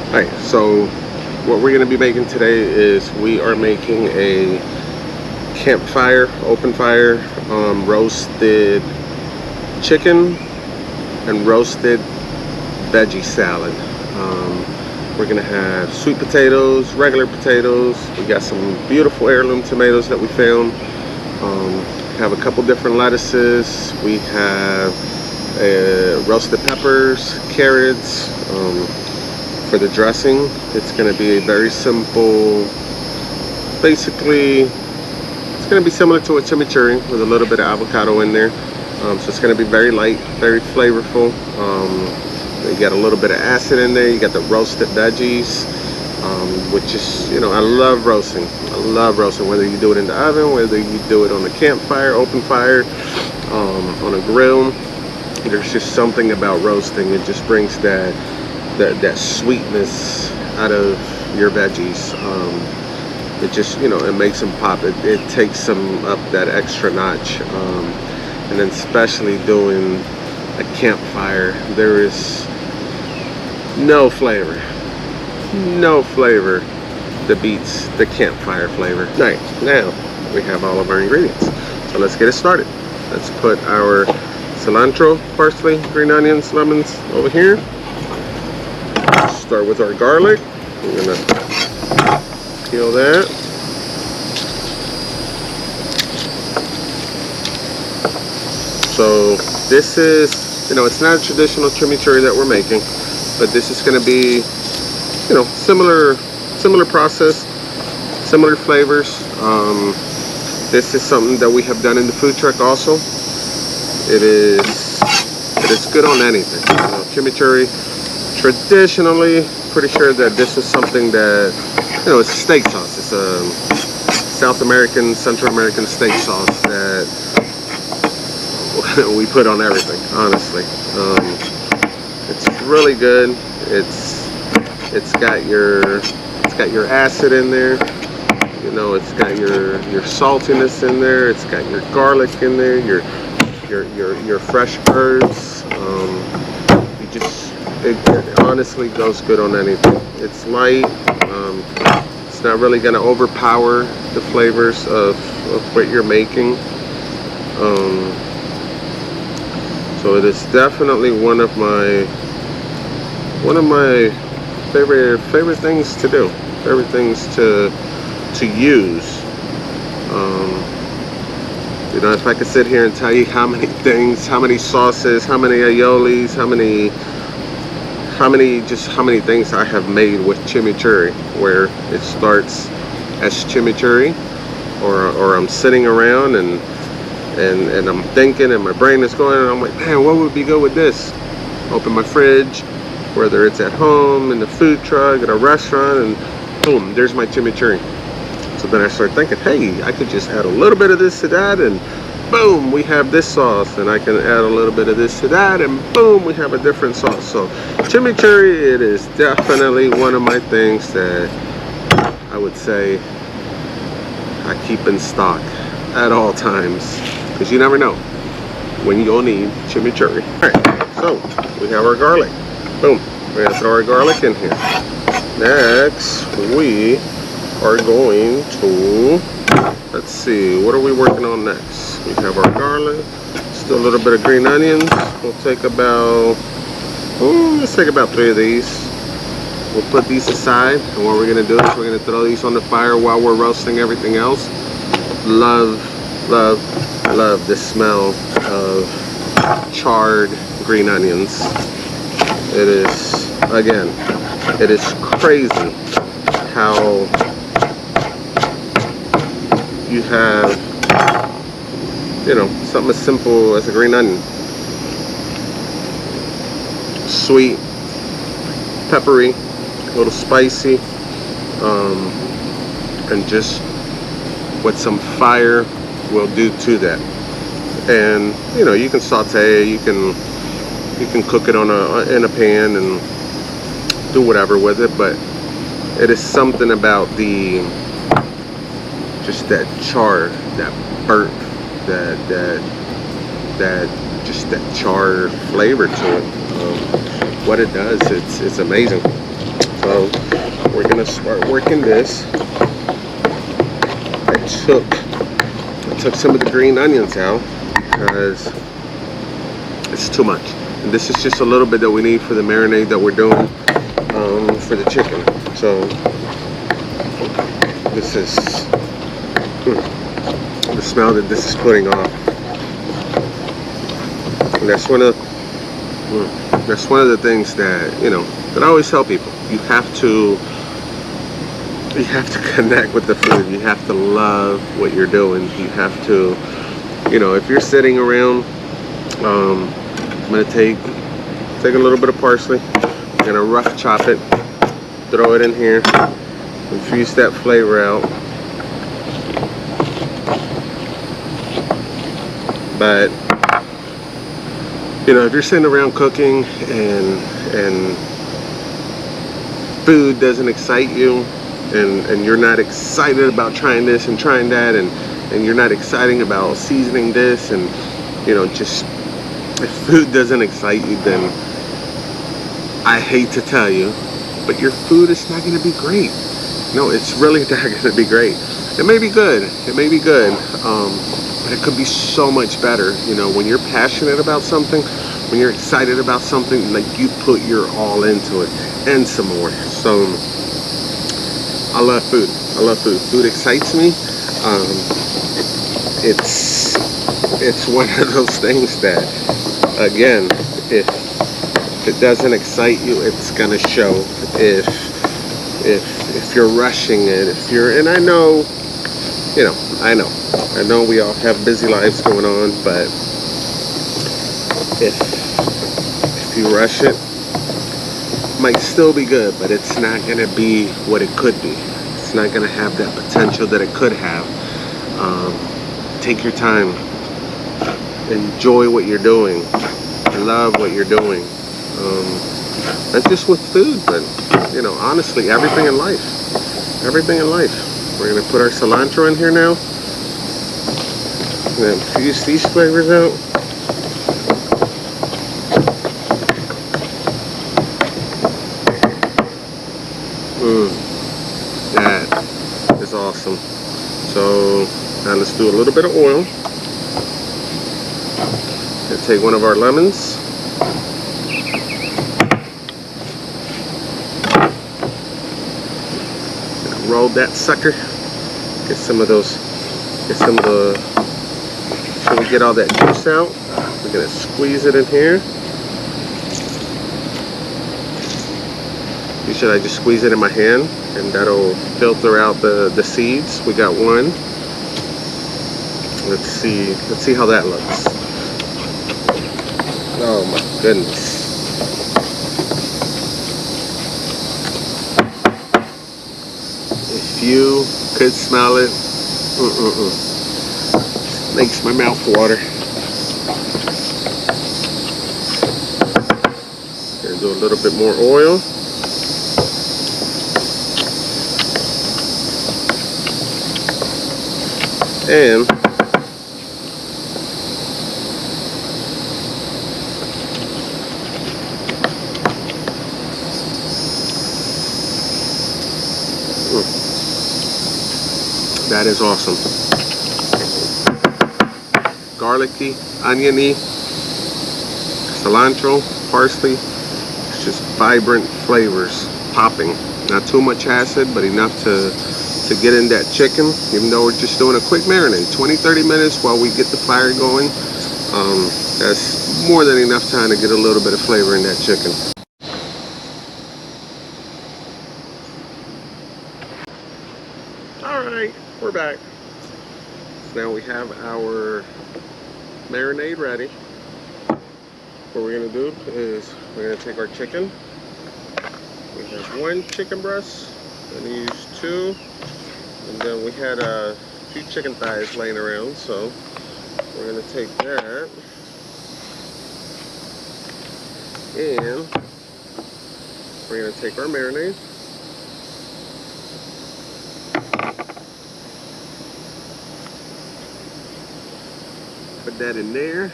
Alright, so what we're going to be making today is we are making a campfire, open fire, roasted chicken and roasted veggie salad. We're going to have sweet potatoes, regular potatoes. We got some beautiful heirloom tomatoes that we found. Have a couple different lettuces. We have roasted peppers, carrots. For the dressing, it's going to be a very simple, basically it's going to be similar to a chimichurri with a little bit of avocado in there. So it's going to be very light, very flavorful. You got a little bit of acid in there. You got the roasted veggies, which is, you know, I love roasting. I love roasting, whether you do it in the oven, whether you do it on a campfire, open fire, on a grill. There's just something about roasting. It just brings that sweetness out of your veggies. It just, you know, it makes them pop. It takes them up that extra notch. And then especially doing a campfire, there is no flavor that beats the campfire flavor. Right, now we have all of our ingredients. So let's get it started. Let's put our cilantro, parsley, green onions, lemons over here. Start with our garlic. We're gonna peel that. So this is, you know, it's not a traditional chimichurri that we're making, but this is gonna be, you know, similar process, similar flavors. This is something that we have done in the food truck also. It is good on anything. You know, chimichurri. Traditionally, pretty sure that this is something that, you know, it's steak sauce. It's a South American, Central American steak sauce that we put on everything, honestly. It's really good. It's got your acid in there. You know, it's got your saltiness in there. It's got your garlic in there. Your fresh herbs. It honestly goes good on anything. It's light. It's not really going to overpower the flavors of what you're making. So it is definitely one of my favorite things to do. Favorite things to use. You know, if I could sit here and tell you how many things, how many sauces, how many aiolis, how many things I have made with chimichurri, where it starts as chimichurri, or I'm sitting around and I'm thinking and my brain is going and I'm like, man, what would be good with this? Open my fridge, whether it's at home, in the food truck, at a restaurant, and boom, there's my chimichurri. So then I start thinking, hey, I could just add a little bit of this to that, and boom, we have this sauce, and I can add a little bit of this to that, and boom, we have a different sauce. So chimichurri, it is definitely one of my things that I would say I keep in stock at all times, because you never know when you'll need chimichurri. All right, so we have our garlic. Boom, we're gonna throw our garlic in here. Next, we are going to, let's see, what are we working on next? We have our garlic, still a little bit of green onions. We'll take about, let's take about 3 of these. We'll put these aside, and what we're gonna do is we're gonna throw these on the fire while we're roasting everything else. Love the smell of charred green onions. It is, again, it is crazy how you have, you know, something as simple as a green onion. Sweet, peppery, a little spicy, and just what some fire will do to that. And you know, you can saute, you can cook it in a pan and do whatever with it, but it is something about just that char, that burnt, that char flavor to it. What it does, it's amazing. So we're gonna start working this. I took some of the green onions out because it's too much. And this is just a little bit that we need for the marinade that we're doing for the chicken. So this is the smell that this is putting off. And that's one of the things that, you know, that I always tell people. You have to connect with the food. You have to love what you're doing. You have to, you know, if you're sitting around, I'm gonna take a little bit of parsley. I'm gonna rough chop it, throw it in here, infuse that flavor out. But you know, if you're sitting around cooking and food doesn't excite you, and you're not excited about trying this and trying that, and you're not excited about seasoning this, and you know, just if food doesn't excite you, then I hate to tell you, but your food is not going to be great. No, it's really not going to be great. It may be good. It may be good. But it could be so much better. You know, when you're passionate about something, when you're excited about something, like you put your all into it and some more. So I love food. I love food. Food excites me. It's one of those things that, again, if it doesn't excite you, it's gonna show. If you're rushing it, and I know, you know, I know we all have busy lives going on, but if you rush it, might still be good, but it's not gonna be what it could be. It's not gonna have that potential that it could have. Take your time, enjoy what you're doing, love what you're doing. Not just with food, but you know, honestly, everything in life. Everything in life. We're gonna put our cilantro in here now. And infuse these flavors out. That is awesome. So now let's do a little bit of oil. And take one of our lemons. And roll that sucker. Get some of the, so we get all that juice out. We're gonna squeeze it in here. Usually I just squeeze it in my hand and that'll filter out the seeds. We got one. Let's see how that looks. Oh my goodness. If you could smell it, makes my mouth water. Gonna do a little bit more oil. And that is awesome. Garlicky, oniony, cilantro, parsley. It's just vibrant flavors popping. Not too much acid, but enough to get in that chicken, even though we're just doing a quick marinade, 20-30 minutes while we get the fire going. That's more than enough time to get a little bit of flavor in that chicken. Alright, we're back. So now we have our marinade ready. What we're going to do is we're going to take our chicken. We have one chicken breast. I'm going to use two. And then we had a few chicken thighs laying around, so we're going to take that and we're going to take our marinade, put that in there.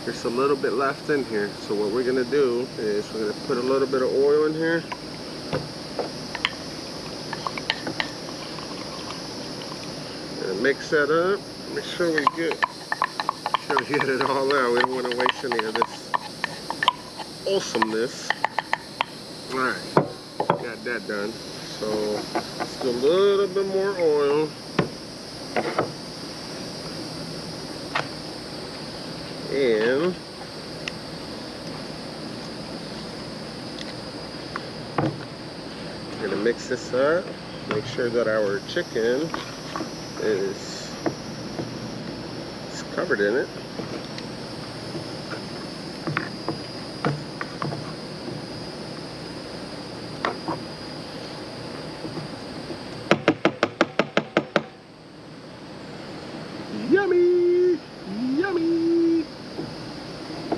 There's a little bit left in here, so what we're going to do is we're going to put a little bit of oil in here. mix that up. Make sure we get it all out. We don't want to waste any of this awesomeness. Alright, got that done. So let's do a little bit more oil. And we're gonna mix this up. Make sure that our chicken is covered in it. Yummy! Yummy!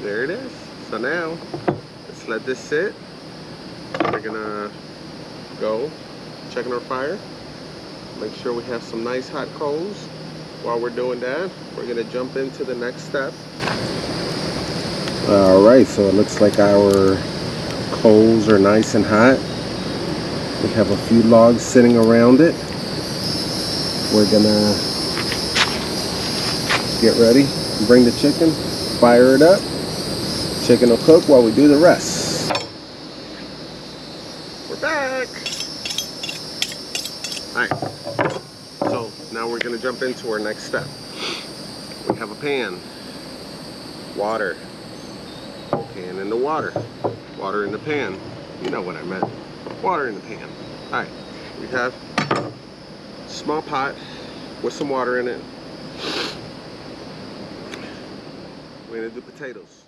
There it is. So now, let's let this sit. We're gonna go checking our fire. Make sure we have some nice hot coals. While we're doing that, we're gonna jump into the next step. Alright, so it looks like our coals are nice and hot. We have a few logs sitting around it. We're gonna get ready, bring the chicken, fire it up. Chicken will cook while we do the rest. We're back! Alright, so now we're gonna jump into our next step. We have a pan, water, pan in the water, water in the pan. You know what I meant, water in the pan. Alright, we have a small pot with some water in it. We're gonna do potatoes.